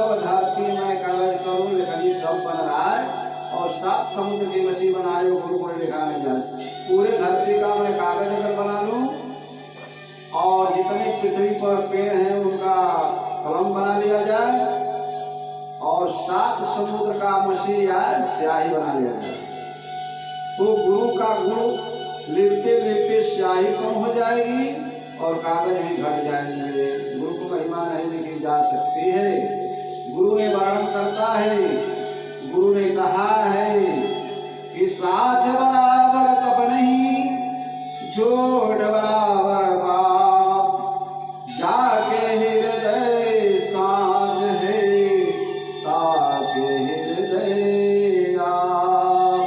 सब धरती में कागज करूं लिखनी सब बन रहा है और 7 समुद्र की मछली बनाए गुरु को लिखा नहीं जाए। पूरे धरती का मैं कागज अगर बना लूं और जितने पृथ्वी पर पेड़ हैं उनका कलम बना लिया जाए और 7 समुद्र का मछली या स्याही बना लिया जाए तो गुरु का गुण लिखते लिखते स्याही कम हो जाएगी और कागज भी घट जाएंगे। गुरु को महिमा नहीं लिखी जा सकती है। गुरु ने वर्णन करता है, गुरु ने कहा है कि साच बराबर तप नहीं जोड़ बराबर पाप, जाके हृदय साच है ताके हृदय आप।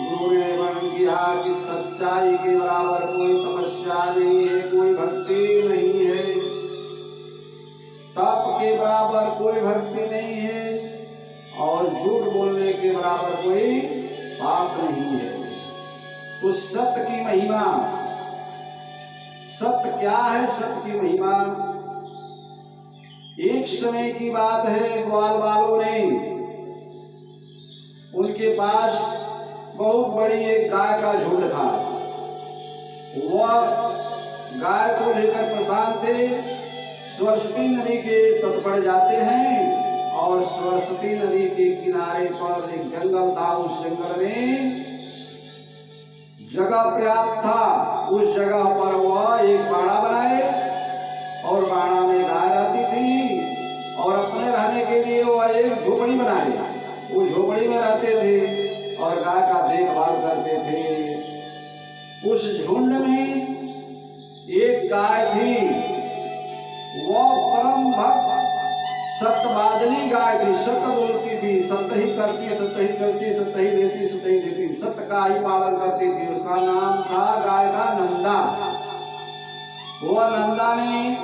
गुरु ने वर्णन किया कि सच्चाई के बराबर कोई तपस्या नहीं है, कोई भक्ति नहीं है, तप के बराबर कोई भक्ति नहीं है और झूठ बोलने के बराबर कोई पाप नहीं है। तो सत्य की महिमा, सत्य क्या है? सत्य की महिमा एक समय की बात है, ग्वाल वालों ने उनके पास बहुत बड़ी एक गाय का झुंड था। वह गाय को लेकर परेशान थे। सरस्वती नदी के तट पर जाते हैं और सरस्वती नदी के किनारे पर एक जंगल था। उस जंगल में जगह पर्याप्त था। उस जगह पर वह एक बाड़ा बनाए और बाड़ा में गाय रहती थी और अपने रहने के लिए वह एक झोपड़ी बनाए। वो झोपड़ी में रहते थे और गाय का देखभाल करते थे। उस झुंड में एक गाय थी, वह परम भक्त सत्यवादिनी गाय थी। सत्य बोलती थी, सत्य ही करती, सत्य ही चलती, सत्य ही देती, सत्य ही देती, सत्य का ही पालन करती थी। उसका नाम था गाय का नंदा। वो नंदा ने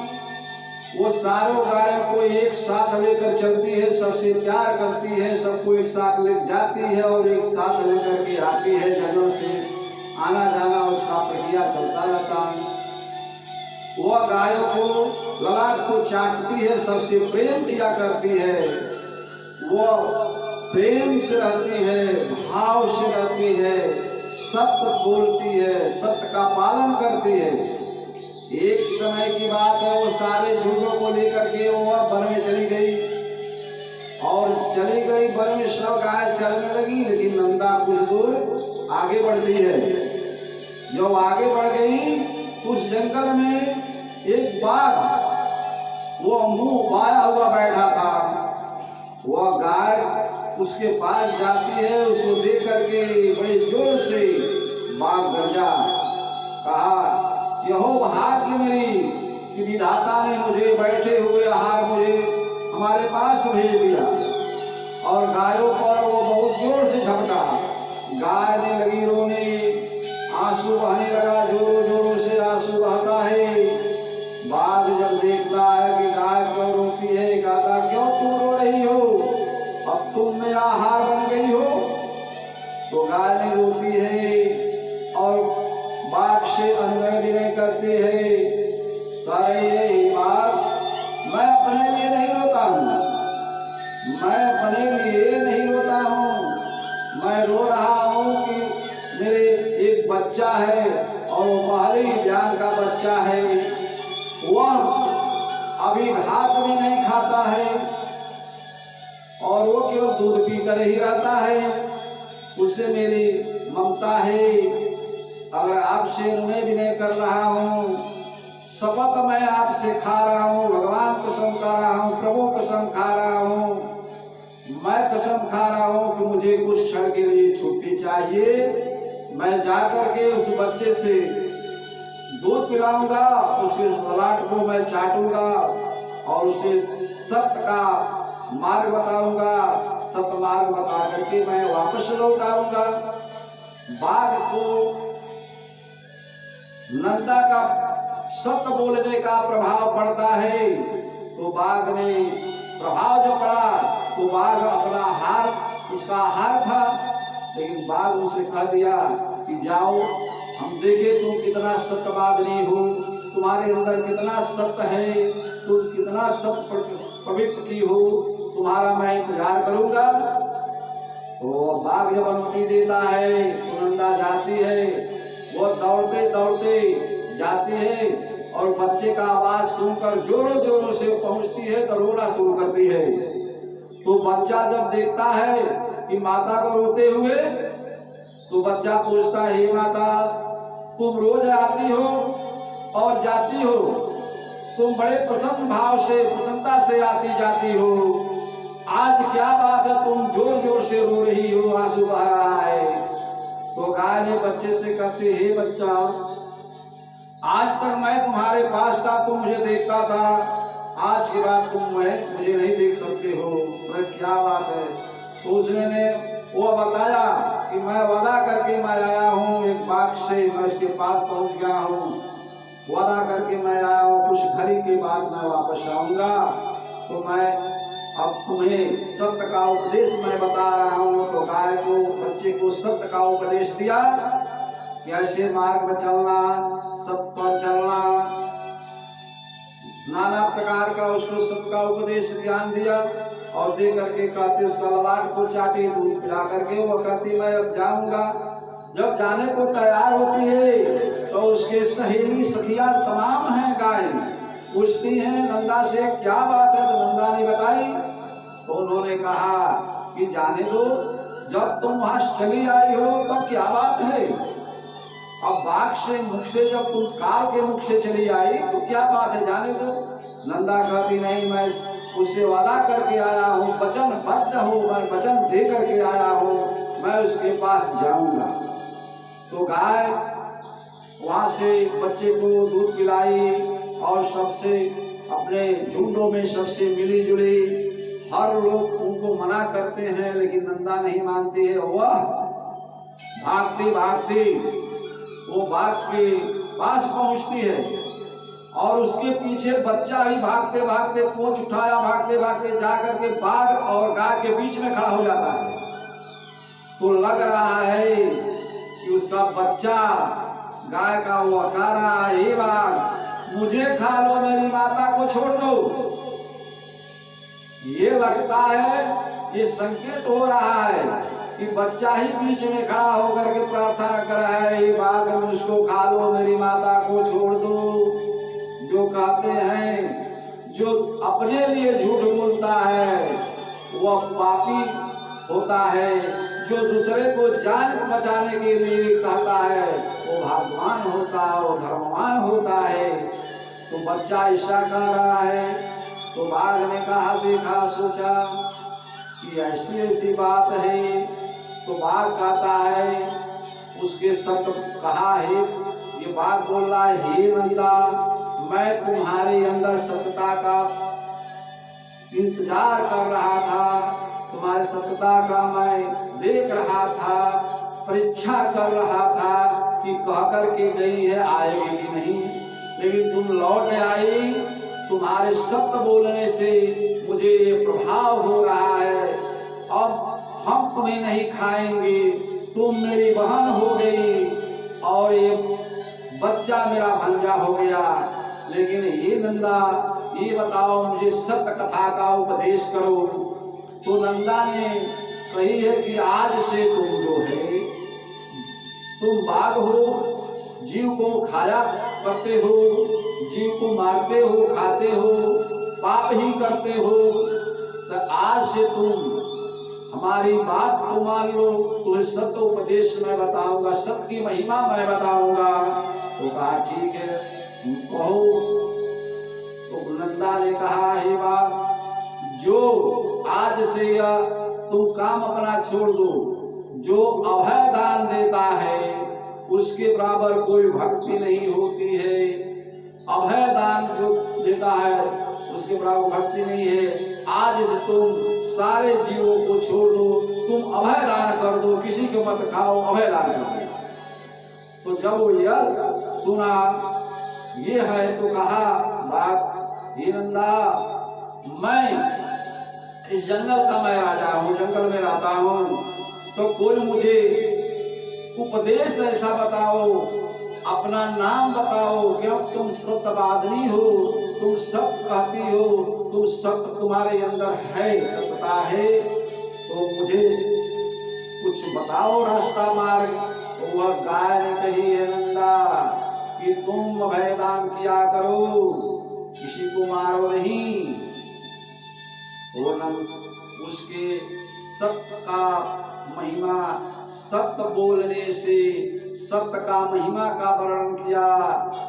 वो सारों गायों को एक साथ लेकर चलती है, सबसे प्यार करती है, सबको एक साथ ले जाती है और एक साथ लेकर के आती है। जंगल से आना जाना उसका प्रक्रिया चलता रहता है। वह गायों को ललाट को चाटती है, सबसे प्रेम किया करती है। वह प्रेम से रहती है, भाव से रहती है, सत्य बोलती है, सत्य का पालन करती है। एक समय की बात है, वो सारे झुंडों को लेकर के वह वन में चली गई और चली गई वन में सब गाय चलने लगी। लेकिन नंदा कुछ दूर आगे बढ़ती है। जब आगे बढ़ गई उस जंगल में एक बाघ वो मुंह बाया हुआ बैठा था। वह गाय उसके पास जाती है, उसको देख करके बड़े जोर से बाघ गरजा, कहा यहो भाग्य मेरी कि विधाता ने मुझे बैठे हुए आहार मुझे हमारे पास भेज दिया। और गायों पर वो बहुत जोर से झपटा। गाय ने लगी रोने, आंसू बहने लगा, जोरों जोरों से आंसू बहता है। बाघ जब देखता है कि गाय क्यों रोती है, कहता क्यों तुम रो रही हो, अब तुम मेरा आहार बन गई हो। तो गाय ने रोती है और बाघ से अनुनय विनय करती है, कह रही है बाघ मैं अपने लिए नहीं रोता हूँ, मैं अपने लिए नहीं रोता हूँ, मैं रो रहा हूँ कि मेरे एक बच्चा है और वो पहले ही ज्ञान का बच्चा है। वह अभी घास भी नहीं खाता है और वो केवल दूध पीकर ही रहता है। उससे मेरी ममता है। अगर आपसे अनुनय विनय कर रहा हूँ, शपथ मैं आपसे खा रहा हूँ, भगवान कसम खा रहा हूँ, प्रभु कसम खा रहा हूँ, मैं कसम खा रहा हूँ कि मुझे कुछ क्षण के लिए छुट्टी चाहिए। मैं जाकर के उस बच्चे से दूध पिलाऊंगा, उसके ललाट को मैं चाटूंगा और उसे सत्य का मार्ग बताऊंगा। सत्य मार्ग बता करके मैं वापस लौट आऊंगा। बाघ को नंदा का सत्य बोलने का प्रभाव पड़ता है, तो बाघ ने प्रभाव जो पड़ा तो बाघ अपना हार, उसका हार था, लेकिन बाघ उसे कह दिया कि जाओ हम देखें तुम कितना सत्यवादिनी हो, तुम्हारे अंदर कितना सत्य है, तुम कितना सत्य पवित्र की हो, तुम्हारा मैं इंतजार करूंगा। तो बाघ जब अनुमति देता है तो नंदा जाती है, वो दौड़ते दौड़ते जाती है और बच्चे का आवाज सुनकर जोरों जोरों से पहुंचती है तो रोना शुरू करती है। तो बच्चा जब देखता है कि माता को रोते हुए, तो बच्चा पूछता है, हे माता, तुम रोज आती हो और जाती हो, तुम बड़े प्रसन्न भाव से प्रसन्नता से आती जाती हो, आज क्या बात है, तुम जोर जोर से रो रही हो, आंसू बह रहा है। तो गाय ने बच्चे से कहते, हे बच्चा, आज तक मैं तुम्हारे पास था, तुम मुझे देखता था, आज के बाद तुम मुझे नहीं देख सकते हो, मैं क्या बात है। तो उसने वो बताया कि मैं वादा करके मैं आया हूँ एक बाग से, मैं उसके पास पहुंच गया हूँ, वादा करके मैं आया हूँ, कुछ घड़ी के बाद मैं वापस आऊंगा। तो मैं अब तुम्हें सत्य का उपदेश मैं बता रहा हूँ। तो गाय को, बच्चे को सत्य का उपदेश दिया कि ऐसे मार्ग में चलना, सत्य पर चलना, नाना प्रकार का उसको सत्य का उपदेश ज्ञान दिया और दे करके कहते, उसका ललाट को चाटी, दूध पिला करके वो कहती मैं अब जाऊंगा। जब जाने को तैयार होती है तो उसके सहेली सखिया तमाम हैं गाय, पूछती हैं नंदा से क्या बात है। तो नंदा ने बताई। तो उन्होंने कहा कि जाने दो, जब तुम वहां चली आई हो तब क्या बात है, अब बाघ से मुख से जब तुम काल के मुख से चली आई तो क्या बात है, जाने दो। नंदा कहती नहीं, मैं उससे वादा करके आया हूँ, वचनबद्ध हूँ, मैं वचन दे करके आया हूँ, मैं उसके पास जाऊंगा। तो गाय वहां से बच्चे को दूध पिलाई और सबसे अपने झुंडों में सबसे मिली जुली। हर लोग उनको मना करते हैं लेकिन नंदा नहीं मानती है। वह भागती भागती वो बाघ के पास पहुंचती है और उसके पीछे बच्चा भी भागते भागते पूंछ उठाया, भागते भागते जाकर के बाघ और गाय के बीच में खड़ा हो जाता है। तो लग रहा है कि उसका बच्चा गाय का वो कह रहा है, हे बाघ मुझे खा लो, मेरी माता को छोड़ दो। ये लगता है, ये संकेत हो रहा है कि बच्चा ही बीच में खड़ा होकर के प्रार्थना कर रहा है, हे बाघ मुझको खा लो, मेरी माता को छोड़ दो। जो कहते हैं, जो अपने लिए झूठ बोलता है वह पापी होता है, जो दूसरे को जान बचाने के लिए कहता है वो भगवान होता है, वो धर्मवान होता है। तो बच्चा ऐसा कह रहा है। तो बाघ ने कहा, देखा, सोचा कि ऐसी ऐसी बात है। तो बाघ कहता है, उसके शब्द कहा है, ये बाघ बोल रहा है, हे नंदा, मैं तुम्हारे अंदर सत्यता का इंतजार कर रहा था, तुम्हारे सत्यता का मैं देख रहा था, परीक्षा कर रहा था कि कह करके गई है आएगी कि नहीं, लेकिन तुम लौट आई। तुम्हारे सत्य बोलने से मुझे ये प्रभाव हो रहा है, अब हम तुम्हें नहीं खाएंगे, तुम मेरी बहन हो गई और ये बच्चा मेरा भंजा हो गया। लेकिन ये नंदा, ये बताओ मुझे सत्य कथा का उपदेश करो। तो नंदा ने कही है कि आज से तुम जो है, तुम बाघ हो, जीव को खाया करते हो, जीव को मारते हो, खाते हो, पाप ही करते हो, तो आज से तुम हमारी बात को मान लो, तो सत्य उपदेश मैं बताऊंगा, सत्य की महिमा मैं बताऊंगा। तो कहा ठीक है, कहो। तो नंदा ने कहा, हे बाघ, जो आज से यह तुम काम अपना छोड़ दो, जो अभय दान देता है उसके बराबर कोई भक्ति नहीं होती है। अभय दान जो देता है उसके बराबर भक्ति नहीं है। आज से तुम सारे जीवों को छोड़ दो, तुम अभय दान कर दो, किसी के मत खाओ, अभय दान कर दो। तो जब वो यह सुना, ये है, तो कहा बात, ये नंदा, मैं इस जंगल का मैं राजा हूँ, जंगल में रहता हूँ, तो कोई मुझे उपदेश ऐसा बताओ, अपना नाम बताओ, क्यों तुम सत्यवादिनी हो, तुम सत्य कहती हो, तुम सत्य तुम्हारे अंदर है, सत्यता है, तो मुझे कुछ बताओ रास्ता मार्ग। तो वह गाय ने कही है नंदा कि तुम अभयदान किया करो, किसी को मारो नहीं। वो नंद उसके सत्य का महिमा, सत्य बोलने से सत्य का महिमा का वर्णन किया।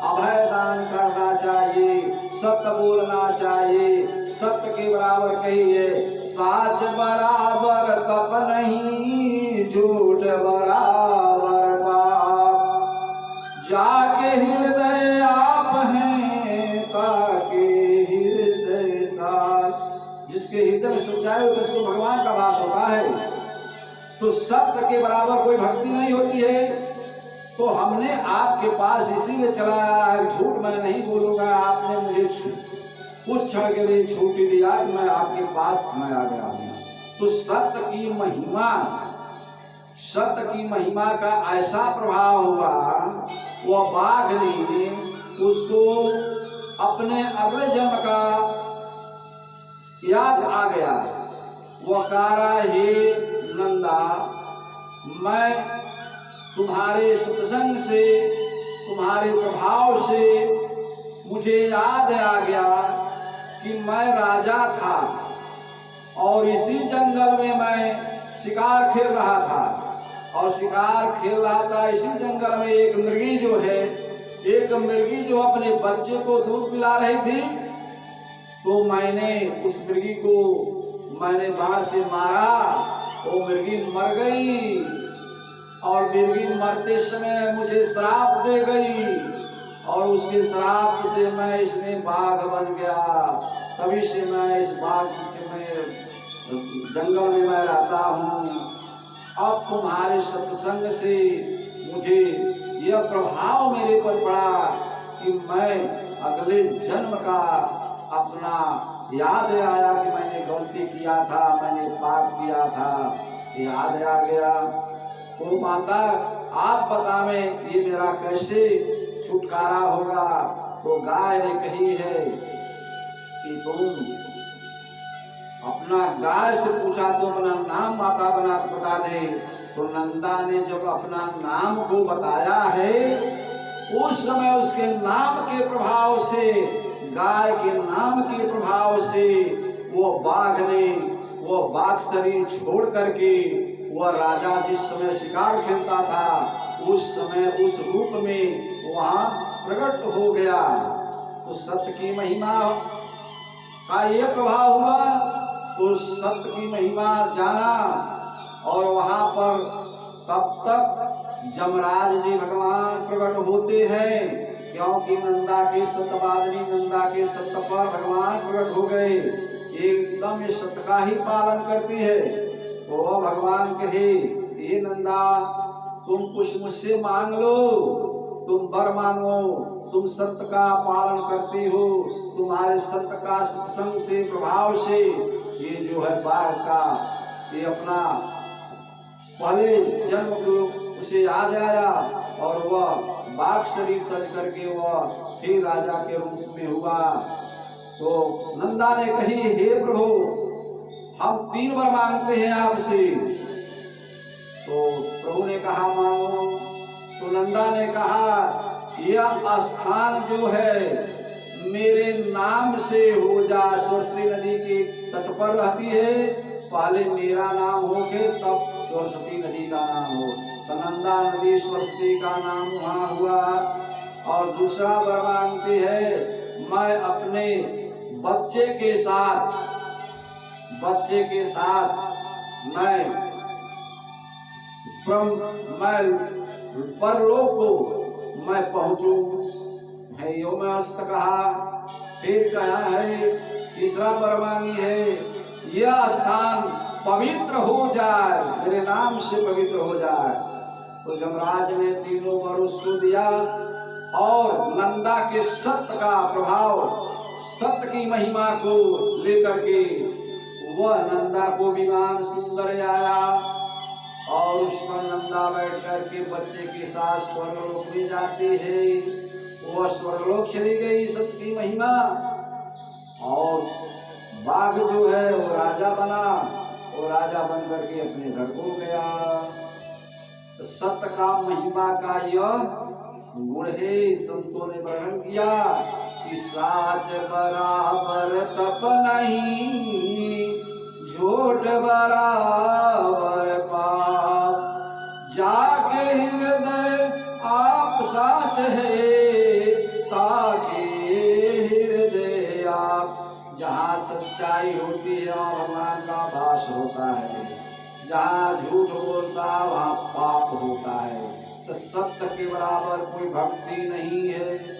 अभय दान करना चाहिए, सत्य बोलना चाहिए, सत्य के बराबर कहिए। साच बराबर तप नहीं, झूठ बराबर पाप। जाके हृदय आप हैं, ताके हृदय साथ। जिसके हृदय में सच्चाई हो तो उसको भगवान का वास होता है। तो सत्य के बराबर कोई भक्ति नहीं होती है। तो हमने आपके पास इसीलिए चलाया है, झूठ मैं नहीं बोलूंगा। आपने मुझे कुछ क्षण के लिए छूट दिया कि मैं आपके पास मैं आ गया हूं। तो सत्य की महिमा, सत्य की महिमा का ऐसा प्रभाव हुआ, वह बाघ ने उसको अपने अगले जन्म का याद आ गया। वह कह रहा हे नंदा, मैं तुम्हारे सत्संग से, तुम्हारे प्रभाव से मुझे याद आ गया कि मैं राजा था और इसी जंगल में मैं शिकार खेल रहा था। और शिकार खेल रहा था इसी जंगल में एक मृगी जो है, एक मृगी जो अपने बच्चे को दूध पिला रही थी। तो मैंने उस मृगी को मैंने बाण से मारा, वो मृगी मर गई। और मृगी मरते समय मुझे श्राप दे गई और उसके श्राप से मैं इसमें बाघ बन गया। तभी से मैं इस बाघ में जंगल में मैं रहता हूँ। अब तुम्हारे सत्संग से मुझे यह प्रभाव मेरे पर पड़ा कि मैं अगले जन्म का अपना याद आया कि मैंने गलती किया था, मैंने पाप किया था, याद आ गया। तो माता आप बतावें ये मेरा कैसे छुटकारा होगा। तो गाय ने कही है कि तुम अपना, गाय से पूछा तो अपना नाम माता बता दे। तो नंदा ने जब अपना नाम को बताया है, उस समय उसके नाम के प्रभाव से, गाय के नाम के प्रभाव से वो बाघ ने वो बाघ शरीर छोड़ करके वह राजा जिस समय शिकार खेलता था उस समय उस रूप में वहां प्रकट हो गया। तो सत्य की महिमा का ये प्रभाव हुआ। तो सत्य की महिमा जाना और वहां पर तब तक जमराज जी भगवान प्रकट होते हैं, क्योंकि नंदा के सत्यवादिनी नंदा के सत्य पर भगवान प्रकट हो गए। एकदम ये सत्य का ही पालन करती है। तो भगवान कहे ये नंदा तुम कुछ मुझसे मांग लो, तुम वर मांगो, तुम सत्य का पालन करती हो, तुम्हारे सत्य का सत्संग से प्रभाव से ये जो है बाघ का ये अपना पहले जन्म को उसे याद आया और वह बाघ शरीर तज करके वह फिर राजा के रूप में हुआ। तो नंदा ने कही हे प्रभु हम 3 बार मांगते हैं आपसे। तो प्रभु ने कहा मांगो। तो नंदा ने कहा यह स्थान जो है मेरे नाम से हो जा। सरस्वती नदी के तट पर रहती है, पहले मेरा नाम हो के तब सरस्वती नदी का नाम हो। तो नंदा नदी सरस्वती का नाम वहाँ हुआ। और दूसरा वर मांगती है मैं अपने बच्चे के साथ मैं परलोक को मैं पहुंचू है यो मैं अस्त कहा। फिर कहा है तीसरा वर मांगी है यह स्थान पवित्र हो जाए, मेरे नाम से पवित्र हो जाए। तो जमराज ने 3 वर उसको दिया और नंदा के सत्य का प्रभाव, सत्य की महिमा को लेकर के वह नंदा को विमान सुंदर आया और उस पर नंदा बैठ करके बच्चे के साथ स्वर्गलोक में जाती है। वह स्वर्गलोक चली गई सत की महिमा। और बाघ जो है वो राजा बना, वो राजा बन करके अपने घर को गया। तो सत्य का महिमा का यह गुण है, संतों ने वर्णन किया कि साच बराबर तप नहीं, झूठ बराबर पाप, जाके हृदय आप साच है, ताके हृदय आप। जहाँ सच्चाई होती है वहाँ भगवान का वास होता है, जहाँ झूठ बोलता वहाँ पाप होता है। तो सत्य के बराबर कोई भक्ति नहीं है।